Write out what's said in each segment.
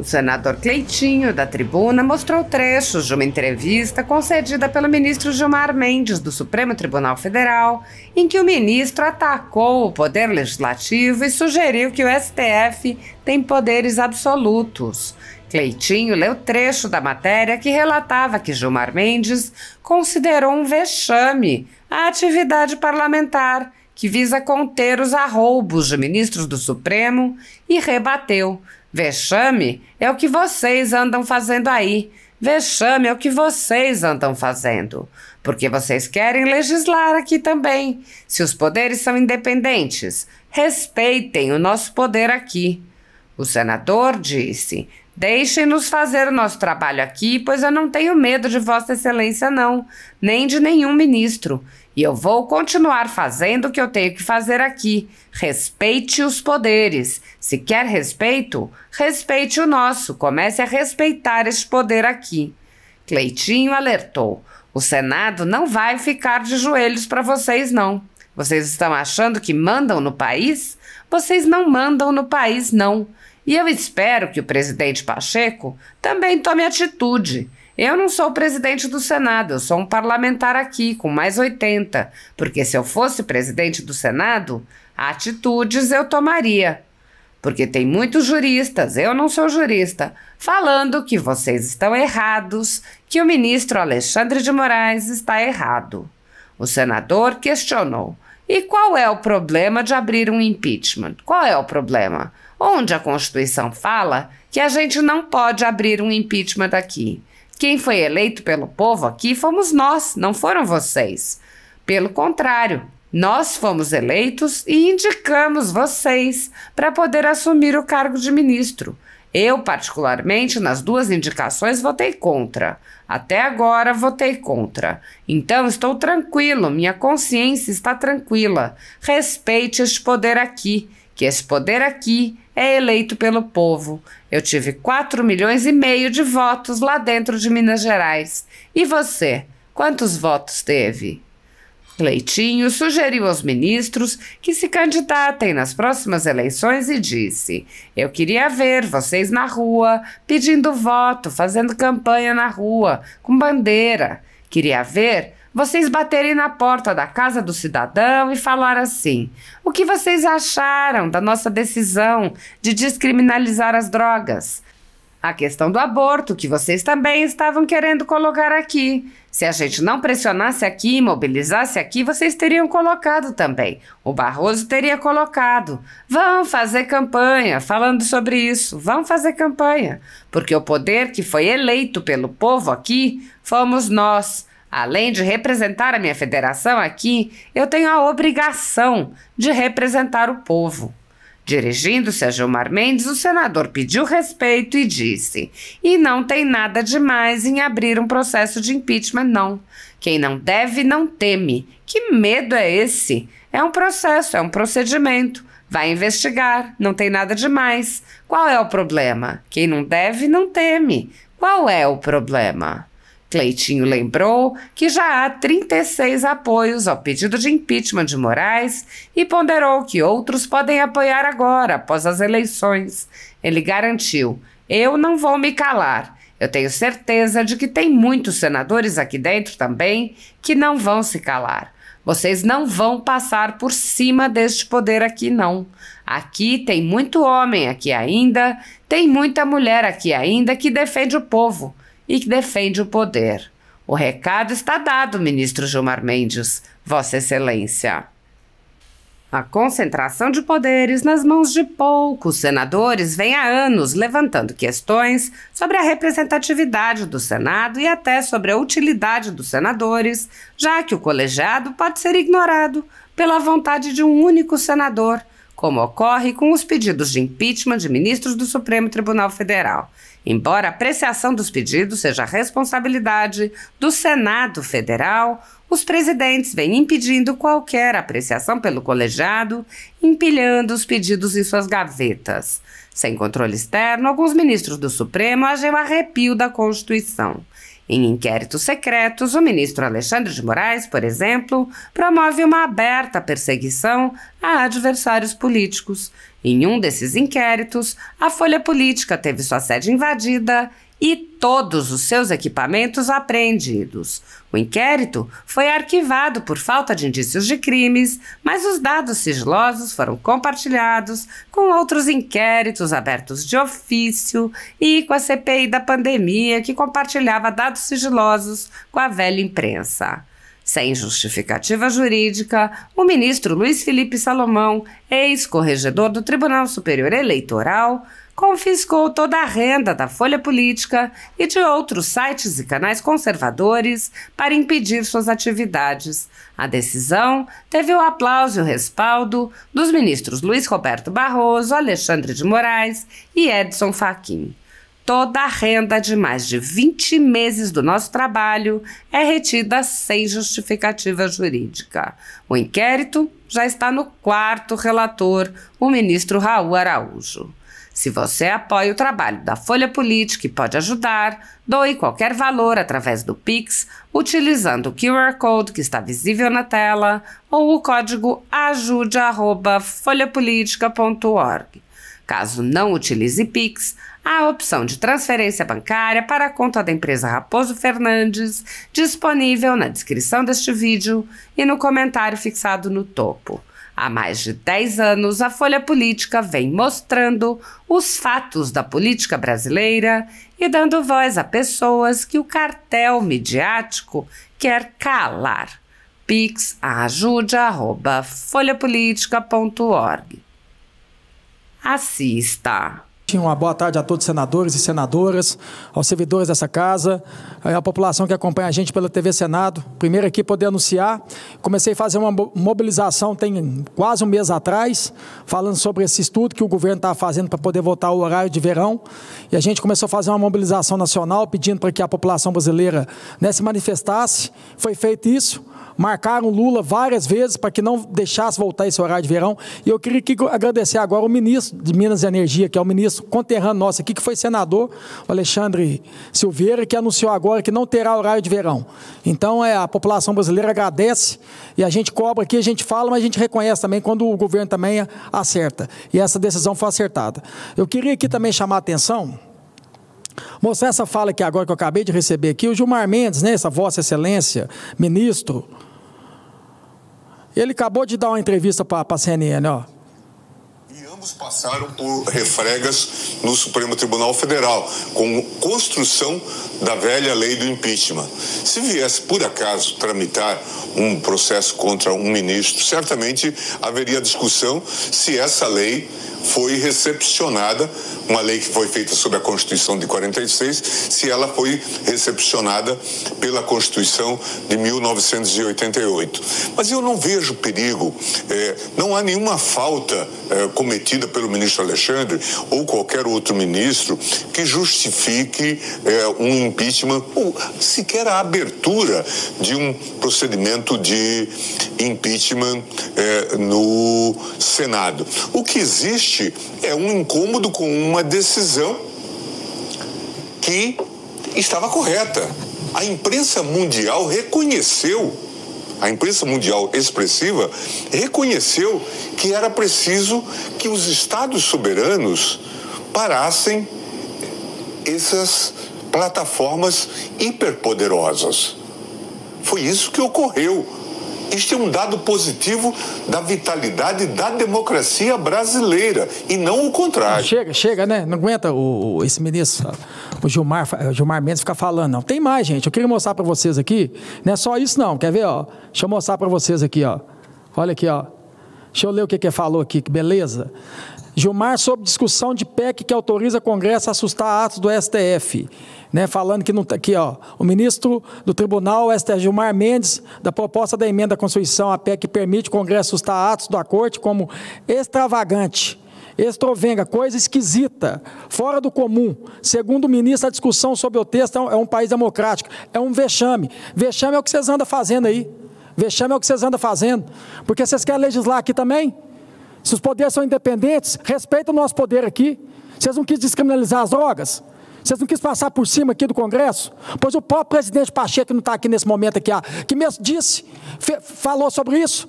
O senador Cleitinho, da tribuna, mostrou trechos de uma entrevista concedida pelo ministro Gilmar Mendes, do Supremo Tribunal Federal, em que o ministro atacou o poder legislativo e sugeriu que o STF tem poderes absolutos. Cleitinho leu trecho da matéria que relatava que Gilmar Mendes considerou um vexame a atividade parlamentar, que visa conter os arroubos de ministros do Supremo, e rebateu: vexame é o que vocês andam fazendo aí. Vexame é o que vocês andam fazendo. Porque vocês querem legislar aqui também. Se os poderes são independentes, respeitem o nosso poder aqui. O senador disse: deixem-nos fazer o nosso trabalho aqui, pois eu não tenho medo de Vossa Excelência não, nem de nenhum ministro. E eu vou continuar fazendo o que eu tenho que fazer aqui. Respeite os poderes. Se quer respeito, respeite o nosso. Comece a respeitar este poder aqui. Cleitinho alertou: o Senado não vai ficar de joelhos para vocês, não. Vocês estão achando que mandam no país? Vocês não mandam no país, não. E eu espero que o presidente Pacheco também tome atitude. Eu não sou o presidente do Senado, eu sou um parlamentar aqui, com mais 80, porque se eu fosse presidente do Senado, atitudes eu tomaria. Porque tem muitos juristas, eu não sou jurista, falando que vocês estão errados, que o ministro Alexandre de Moraes está errado. O senador questionou: e qual é o problema de abrir um impeachment? Qual é o problema? Onde a Constituição fala que a gente não pode abrir um impeachment aqui. Quem foi eleito pelo povo aqui fomos nós, não foram vocês. Pelo contrário, nós fomos eleitos e indicamos vocês para poder assumir o cargo de ministro. Eu, particularmente, nas duas indicações, votei contra. Até agora, votei contra. Então, estou tranquilo, minha consciência está tranquila. Respeite este poder aqui, que esse poder aqui é eleito pelo povo. Eu tive 4,5 milhões de votos lá dentro de Minas Gerais. E você, quantos votos teve? Cleitinho sugeriu aos ministros que se candidatem nas próximas eleições e disse: eu queria ver vocês na rua, pedindo voto, fazendo campanha na rua, com bandeira. Queria ver vocês baterem na porta da casa do cidadão e falar assim: o que vocês acharam da nossa decisão de descriminalizar as drogas? A questão do aborto, que vocês também estavam querendo colocar aqui. Se a gente não pressionasse aqui, mobilizasse aqui, vocês teriam colocado também. O Barroso teria colocado. Vão fazer campanha falando sobre isso. Vão fazer campanha. Porque o poder que foi eleito pelo povo aqui fomos nós. Além de representar a minha federação aqui, eu tenho a obrigação de representar o povo. Dirigindo-se a Gilmar Mendes, o senador pediu respeito e disse: e não tem nada demais em abrir um processo de impeachment, não. Quem não deve, não teme. Que medo é esse? É um processo, é um procedimento. Vai investigar, não tem nada demais. Qual é o problema? Quem não deve, não teme. Qual é o problema? Cleitinho lembrou que já há 36 apoios ao pedido de impeachment de Moraes e ponderou que outros podem apoiar agora, após as eleições. Ele garantiu: eu não vou me calar. Eu tenho certeza de que tem muitos senadores aqui dentro também que não vão se calar. Vocês não vão passar por cima deste poder aqui, não. Aqui tem muito homem aqui ainda, tem muita mulher aqui ainda que defende o povo e que defende o poder. O recado está dado, ministro Gilmar Mendes, Vossa Excelência. A concentração de poderes nas mãos de poucos senadores vem há anos levantando questões sobre a representatividade do Senado e até sobre a utilidade dos senadores, já que o colegiado pode ser ignorado pela vontade de um único senador, como ocorre com os pedidos de impeachment de ministros do Supremo Tribunal Federal. Embora a apreciação dos pedidos seja responsabilidade do Senado Federal, os presidentes vêm impedindo qualquer apreciação pelo colegiado, empilhando os pedidos em suas gavetas. Sem controle externo, alguns ministros do Supremo agem ao arrepio da Constituição. Em inquéritos secretos, o ministro Alexandre de Moraes, por exemplo, promove uma aberta perseguição a adversários políticos. Em um desses inquéritos, a Folha Política teve sua sede invadida e todos os seus equipamentos apreendidos. O inquérito foi arquivado por falta de indícios de crimes, mas os dados sigilosos foram compartilhados com outros inquéritos abertos de ofício e com a CPI da pandemia, que compartilhava dados sigilosos com a velha imprensa. Sem justificativa jurídica, o ministro Luiz Felipe Salomão, ex-corregedor do Tribunal Superior Eleitoral, confiscou toda a renda da Folha Política e de outros sites e canais conservadores para impedir suas atividades. A decisão teve o aplauso e o respaldo dos ministros Luiz Roberto Barroso, Alexandre de Moraes e Edson Fachin. Toda a renda de mais de 20 meses do nosso trabalho é retida sem justificativa jurídica. O inquérito já está no quarto relator, o ministro Raul Araújo. Se você apoia o trabalho da Folha Política e pode ajudar, doe qualquer valor através do Pix, utilizando o QR Code que está visível na tela ou o código ajude@folhapolitica.org. Caso não utilize Pix, há a opção de transferência bancária para a conta da empresa Raposo Fernandes, disponível na descrição deste vídeo e no comentário fixado no topo. Há mais de 10 anos, a Folha Política vem mostrando os fatos da política brasileira e dando voz a pessoas que o cartel midiático quer calar. Pix ajude@folhapolitica.org. Assista. Uma boa tarde a todos os senadores e senadoras, aos servidores dessa casa, à população que acompanha a gente pela TV Senado. Primeiro aqui poder anunciar, comecei a fazer uma mobilização tem quase um mês atrás, falando sobre esse estudo que o governo estava fazendo para poder voltar ao horário de verão. E a gente começou a fazer uma mobilização nacional pedindo para que a população brasileira se manifestasse. Foi feito isso. Marcaram Lula várias vezes para que não deixasse voltar esse horário de verão. E eu queria agradecer agora o ministro de Minas e Energia, que é o ministro conterrâneo nosso aqui, que foi senador, o Alexandre Silveira, que anunciou agora que não terá horário de verão. Então, a população brasileira agradece e a gente cobra aqui, a gente fala, mas a gente reconhece também quando o governo também acerta. E essa decisão foi acertada. Eu queria aqui também chamar a atenção, mostrar essa fala aqui agora que eu acabei de receber aqui, o Gilmar Mendes, essa Vossa Excelência, ministro, ele acabou de dar uma entrevista para a CNN, ó. E ambos passaram por refregas no Supremo Tribunal Federal, com construção da velha lei do impeachment. Se viesse, por acaso, tramitar um processo contra um ministro, certamente haveria discussão se essa lei foi recepcionada, uma lei que foi feita sob a Constituição de 46, se ela foi recepcionada pela Constituição de 1988. Mas eu não vejo perigo, não há nenhuma falta cometida pelo ministro Alexandre ou qualquer outro ministro que justifique um impeachment ou sequer a abertura de um procedimento de impeachment no Senado. O que existe é um incômodo com uma decisão que estava correta. A imprensa mundial reconheceu, a imprensa mundial expressiva reconheceu que era preciso que os estados soberanos parassem essas plataformas hiperpoderosas. Foi isso que ocorreu. Este é um dado positivo da vitalidade da democracia brasileira e não o contrário. Chega, né? Não aguenta esse ministro, o Gilmar Mendes ficar falando, não. Tem mais, gente. Eu queria mostrar para vocês aqui. Não é só isso, não. Quer ver, ó? Deixa eu mostrar para vocês aqui, ó. Olha aqui, ó. Deixa eu ler o que ele falou aqui, que beleza. Gilmar sobre discussão de PEC que autoriza Congresso a assustar atos do STF. Falando que, aqui, ó, o ministro do Tribunal, STF, Gilmar Mendes, da proposta da emenda à Constituição, a PEC que permite o Congresso assustar atos da Corte como extravagante, extrovenga, coisa esquisita, fora do comum. Segundo o ministro, a discussão sobre o texto é um país democrático. É um vexame. Vexame é o que vocês andam fazendo aí. Vexame é o que vocês andam fazendo. Porque vocês querem legislar aqui também? Se os poderes são independentes, respeita o nosso poder aqui. Vocês não quis descriminalizar as drogas? Vocês não quis passar por cima aqui do Congresso? Pois o próprio presidente Pacheco, que não está aqui nesse momento, aqui, que mesmo disse, falou sobre isso.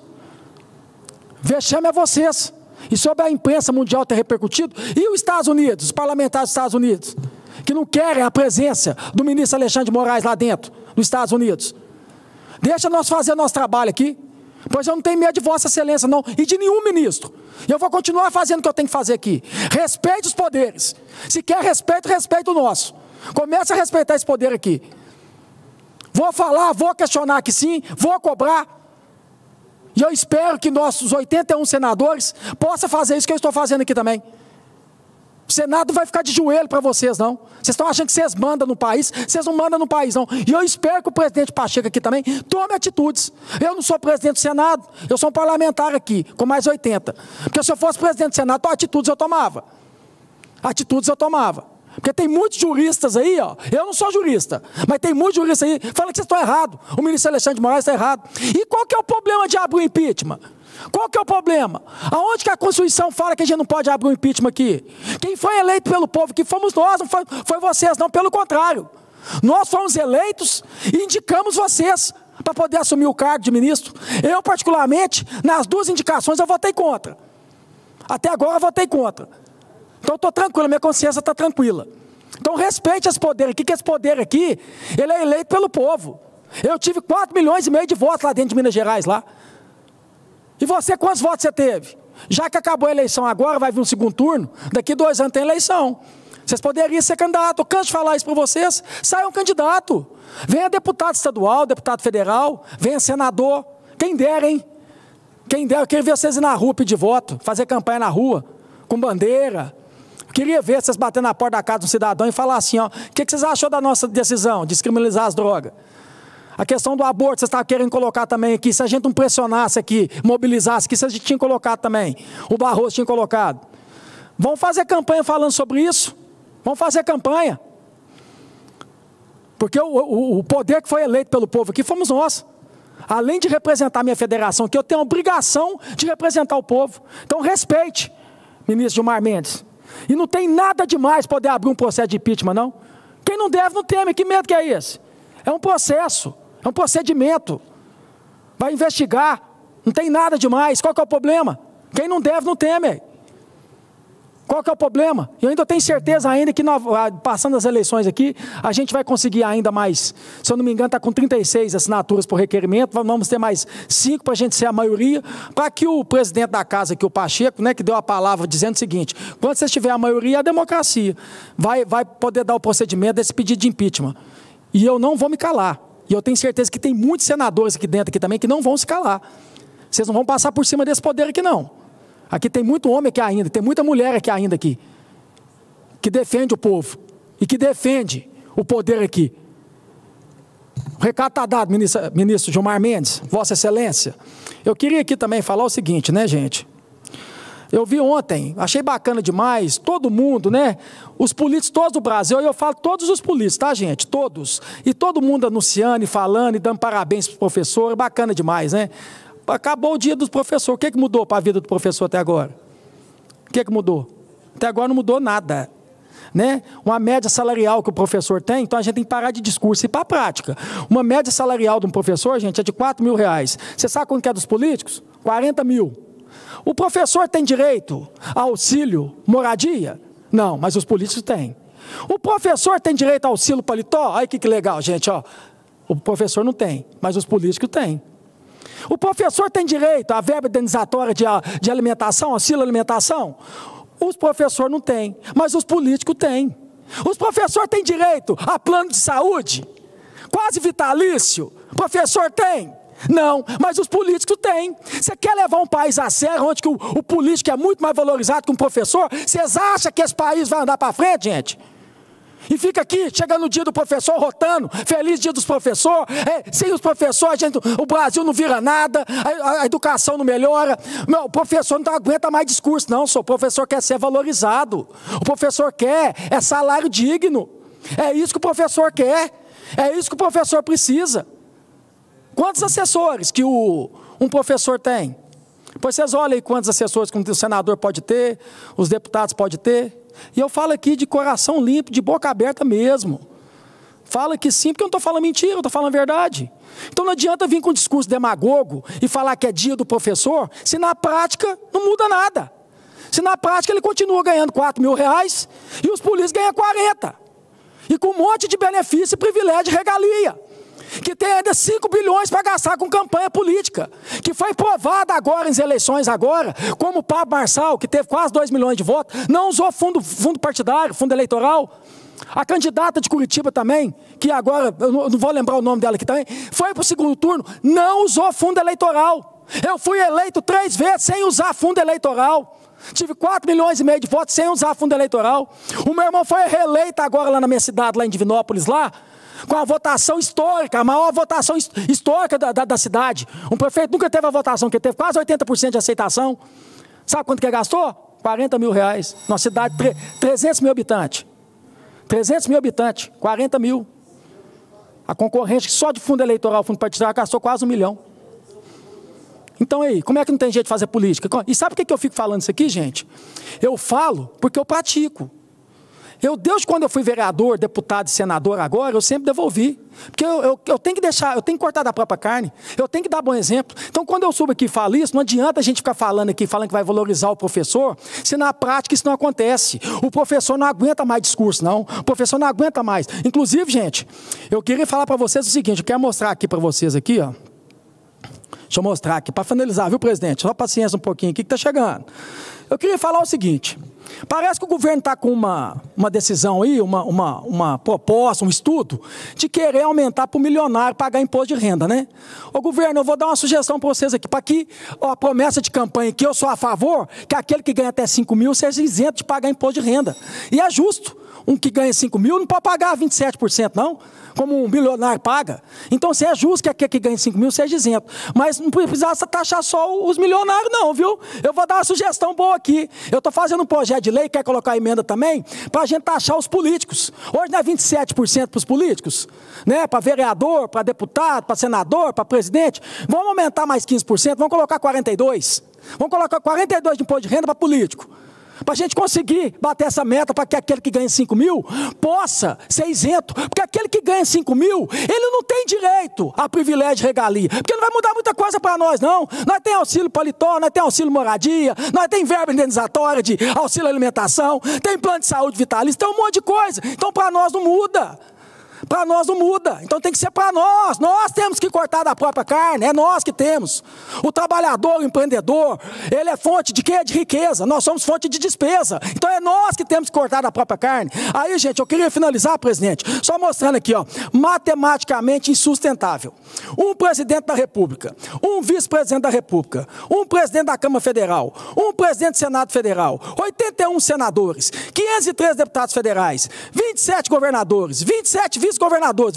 Vexame a vocês. E sobre a imprensa mundial ter repercutido. E os Estados Unidos, os parlamentares dos Estados Unidos, que não querem a presença do ministro Alexandre de Moraes lá dentro, dos Estados Unidos. Deixa nós fazer nosso trabalho aqui. Pois eu não tenho medo de Vossa Excelência, não, e de nenhum ministro. E eu vou continuar fazendo o que eu tenho que fazer aqui. Respeite os poderes. Se quer respeito, respeite o nosso. Comece a respeitar esse poder aqui. Vou falar, vou questionar aqui sim, vou cobrar. E eu espero que nossos 81 senadores possam fazer isso que eu estou fazendo aqui também. O Senado não vai ficar de joelho para vocês, não. Vocês estão achando que vocês mandam no país, vocês não mandam no país, não. E eu espero que o presidente Pacheco aqui também tome atitudes. Eu não sou presidente do Senado, eu sou um parlamentar aqui, com mais 80. Porque se eu fosse presidente do Senado, atitudes eu tomava. Atitudes eu tomava. Porque tem muitos juristas aí, ó. Eu não sou jurista, mas tem muitos juristas aí falando que vocês estão errados. O ministro Alexandre de Moraes está errado. E qual que é o problema de abrir o impeachment? Qual que é o problema? Aonde que a Constituição fala que a gente não pode abrir um impeachment aqui? Quem foi eleito pelo povo que fomos nós, não foi vocês, não, pelo contrário. Nós fomos eleitos e indicamos vocês para poder assumir o cargo de ministro. Eu, particularmente, nas duas indicações eu votei contra. Até agora eu votei contra. Então eu estou tranquilo, minha consciência está tranquila. Então respeite esse poder aqui, que esse poder aqui, ele é eleito pelo povo. Eu tive 4,5 milhões de votos lá dentro de Minas Gerais, lá. E você, quantos votos você teve? Já que acabou a eleição agora, vai vir um segundo turno, daqui 2 anos tem eleição. Vocês poderiam ser candidato, eu canso de falar isso para vocês, saiam candidato. Venha deputado estadual, deputado federal, venha senador, quem der, hein? Quem der, eu queria ver vocês ir na rua pedir voto, fazer campanha na rua, com bandeira. Eu queria ver vocês batendo na porta da casa de um cidadão e falar assim, ó, o que vocês achou da nossa decisão de descriminalizar as drogas? A questão do aborto, vocês estavam querendo colocar também aqui, se a gente não pressionasse aqui, mobilizasse aqui, vocês tinham colocado também, o Barroso tinha colocado. Vamos fazer campanha falando sobre isso? Vamos fazer campanha. Porque o poder que foi eleito pelo povo aqui fomos nós. Além de representar a minha federação aqui, eu tenho a obrigação de representar o povo. Então respeite, ministro Gilmar Mendes. E não tem nada demais poder abrir um processo de impeachment, não. Quem não deve, não teme. Que medo que é esse? É um processo, é um procedimento. Vai investigar, não tem nada demais. Qual que é o problema? Quem não deve, não teme. Qual que é o problema? Eu ainda tenho certeza ainda que, passando as eleições aqui, a gente vai conseguir ainda mais, se eu não me engano, está com 36 assinaturas por requerimento, vamos ter mais 5 para a gente ser a maioria, para que o presidente da casa aqui, o Pacheco, né, que deu a palavra dizendo o seguinte, quando vocês tiverem a maioria, é a democracia, vai poder dar o procedimento desse pedido de impeachment. E eu não vou me calar. E eu tenho certeza que tem muitos senadores aqui dentro aqui também que não vão se calar. Vocês não vão passar por cima desse poder aqui, não. Aqui tem muito homem aqui ainda, tem muita mulher aqui ainda aqui, que defende o povo e que defende o poder aqui. O recado está dado, ministro Gilmar Mendes, Vossa Excelência. Eu queria aqui também falar o seguinte, né, gente? Eu vi ontem, achei bacana demais, todo mundo, né? Os políticos todos do Brasil, eu falo todos os políticos, tá, gente? Todos. E todo mundo anunciando e falando e dando parabéns para o professor, bacana demais, né? Acabou o dia dos professores. O que mudou para a vida do professor até agora? O que mudou? Até agora não mudou nada. Né? Uma média salarial que o professor tem, então a gente tem que parar de discurso e ir para a prática. Uma média salarial de um professor, gente, é de R$4.000. Você sabe quanto que é dos políticos? 40 mil. O professor tem direito a auxílio moradia? Não, mas os políticos têm. O professor tem direito a auxílio paletó? Olha que legal, gente. Ó. O professor não tem, mas os políticos têm. O professor tem direito à verba indenizatória de alimentação, auxílio alimentação? Os professores não têm, mas os políticos têm. Os professores têm direito a plano de saúde? Quase vitalício? O professor tem? Não, mas os políticos têm. Você quer levar um país a sério, onde que o político é muito mais valorizado que um professor? Vocês acham que esse país vai andar para frente, gente? E fica aqui, chega no dia do professor, rotando, feliz dia dos professores, sem os professores o Brasil não vira nada, a educação não melhora, o professor não aguenta mais discurso, não, o professor quer ser valorizado, o professor quer salário digno, é isso que o professor quer, é isso que o professor precisa. Quantos assessores que um professor tem? Depois vocês olhem aí quantos assessores que o senador pode ter, os deputados podem ter. E eu falo aqui de coração limpo, de boca aberta mesmo. Fala que sim, porque eu não estou falando mentira, eu estou falando a verdade. Então não adianta vir com um discurso demagogo e falar que é dia do professor, se na prática não muda nada. Se na prática ele continua ganhando R$4.000 e os polícias ganham 40. E com um monte de benefício, privilégio e regalia. Que tem ainda 5 bilhões para gastar com campanha política. Que foi provada agora, em eleições agora, como o Pablo Marçal, que teve quase 2 milhões de votos, não usou fundo partidário, fundo eleitoral. A candidata de Curitiba também, que agora, eu não vou lembrar o nome dela aqui também, foi para o segundo turno, não usou fundo eleitoral. Eu fui eleito 3 vezes sem usar fundo eleitoral. Tive 4,5 milhões de votos sem usar fundo eleitoral. O meu irmão foi reeleito agora lá na minha cidade, lá em Divinópolis, lá, com a votação histórica, a maior votação histórica da cidade. Um prefeito nunca teve a votação, que teve quase 80% de aceitação. Sabe quanto que gastou? R$40.000. Numa cidade de 300 mil habitantes. 300 mil habitantes, 40 mil. A concorrente só de fundo eleitoral, fundo partidário, gastou quase 1 milhão. Então aí, como é que não tem jeito de fazer política? E sabe por que eu fico falando isso aqui, gente? Eu falo porque eu pratico. Desde quando eu fui vereador, deputado e senador agora, eu sempre devolvi. Porque eu tenho que deixar, eu tenho que cortar da própria carne, eu tenho que dar bom exemplo. Então, quando eu subo aqui e falo isso, não adianta a gente ficar falando aqui, falando que vai valorizar o professor, se na prática isso não acontece. O professor não aguenta mais discurso, não. O professor não aguenta mais. Inclusive, gente, eu queria falar para vocês o seguinte, eu quero mostrar aqui para vocês aqui, ó. Deixa eu mostrar aqui, para finalizar, viu, presidente? Só paciência um pouquinho aqui que está chegando. Eu queria falar o seguinte, parece que o governo está com uma decisão aí, uma proposta, um estudo, de querer aumentar para o milionário pagar imposto de renda, né? Ô governo, eu vou dar uma sugestão para vocês aqui, para que a promessa de campanha que eu sou a favor, que aquele que ganha até 5 mil seja isento de pagar imposto de renda. E é justo, um que ganha 5 mil não pode pagar 27%, não, como um milionário paga. Então, se é justo que aquele que ganha 5 mil seja isento. Mas não precisa taxar só os milionários, não, viu? Eu vou dar uma sugestão boa aqui. Eu estou fazendo um projeto de lei, quer colocar emenda também, para a gente taxar os políticos. Hoje não é 27% para os políticos, né? Para vereador, para deputado, para senador, para presidente. Vamos aumentar mais 15%, vamos colocar 42%. Vamos colocar 42% de imposto de renda para político. Para a gente conseguir bater essa meta para que aquele que ganha 5 mil possa ser isento. Porque aquele que ganha 5 mil, ele não tem direito a privilégio e regalia. Porque não vai mudar muita coisa para nós, não. Nós temos auxílio paletó, nós temos auxílio moradia, nós temos verba indenizatória de auxílio alimentação, tem plano de saúde vitalício, tem um monte de coisa. Então, para nós não muda. Para nós não muda, então tem que ser para nós. Nós temos que cortar da própria carne, é nós que temos. O trabalhador, o empreendedor, ele é fonte de quê? De riqueza. Nós somos fonte de despesa. Então é nós que temos que cortar da própria carne. Aí, gente, eu queria finalizar, presidente, só mostrando aqui, ó, matematicamente insustentável. Um presidente da República, um vice-presidente da República, um presidente da Câmara Federal, um presidente do Senado Federal, 81 senadores, 513 deputados federais, 27 governadores, 27 vice-governadores.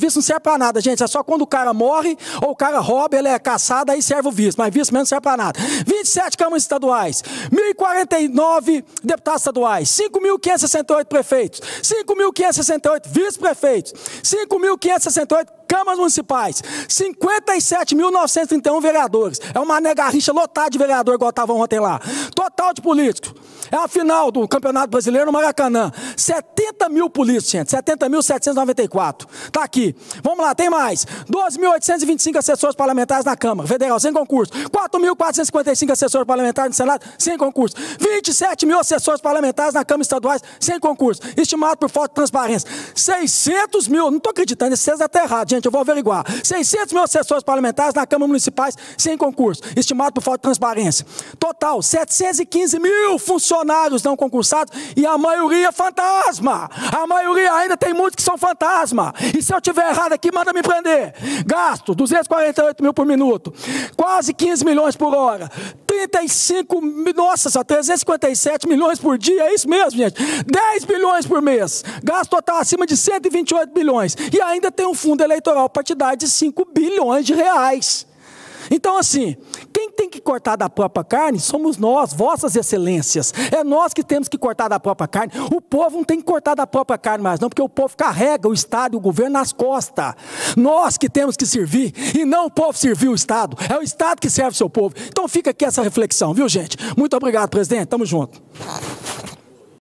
Vice não serve para nada, gente. É só quando o cara morre ou o cara rouba, ele é caçado, aí serve o vice. Mas vice mesmo não serve para nada. 27 câmaras estaduais, 1.049 deputados estaduais, 5.568 prefeitos, 5.568 vice-prefeitos, 5.568 câmaras municipais, 57.931 vereadores. É uma negarricha lotada de vereador, igual estava ontem lá. Total de políticos. É a final do Campeonato Brasileiro no Maracanã. 70 mil políticos, gente. 70.794. Tá aqui. Vamos lá, tem mais. 12.825 assessores parlamentares na Câmara Federal, sem concurso. 4.455 assessores parlamentares no Senado, sem concurso. 27 mil assessores parlamentares na Câmara Estaduais, sem concurso. Estimado por falta de transparência. 600 mil, não estou acreditando, esse está até errado, gente, eu vou averiguar. 600 mil assessores parlamentares na Câmara Municipais, sem concurso. Estimado por falta de transparência. Total, 715 mil funcionários não concursados e a maioria fantasma. A maioria ainda tem muitos que são fantasma. E se eu tiver errado aqui, manda me prender. Gasto, 248 mil por minuto. Quase 15 milhões por hora. 35, nossa, só 357 milhões por dia. É isso mesmo, gente. 10 bilhões por mês. Gasto total acima de 128 bilhões. E ainda tem um fundo eleitoral partidário de 5 bilhões de reais. Então, assim, quem tem que cortar da própria carne somos nós, vossas excelências. É nós que temos que cortar da própria carne. O povo não tem que cortar da própria carne mais não, porque o povo carrega o Estado e o governo nas costas. Nós que temos que servir, e não o povo servir o Estado. É o Estado que serve o seu povo. Então fica aqui essa reflexão, viu, gente? Muito obrigado, presidente. Tamo junto.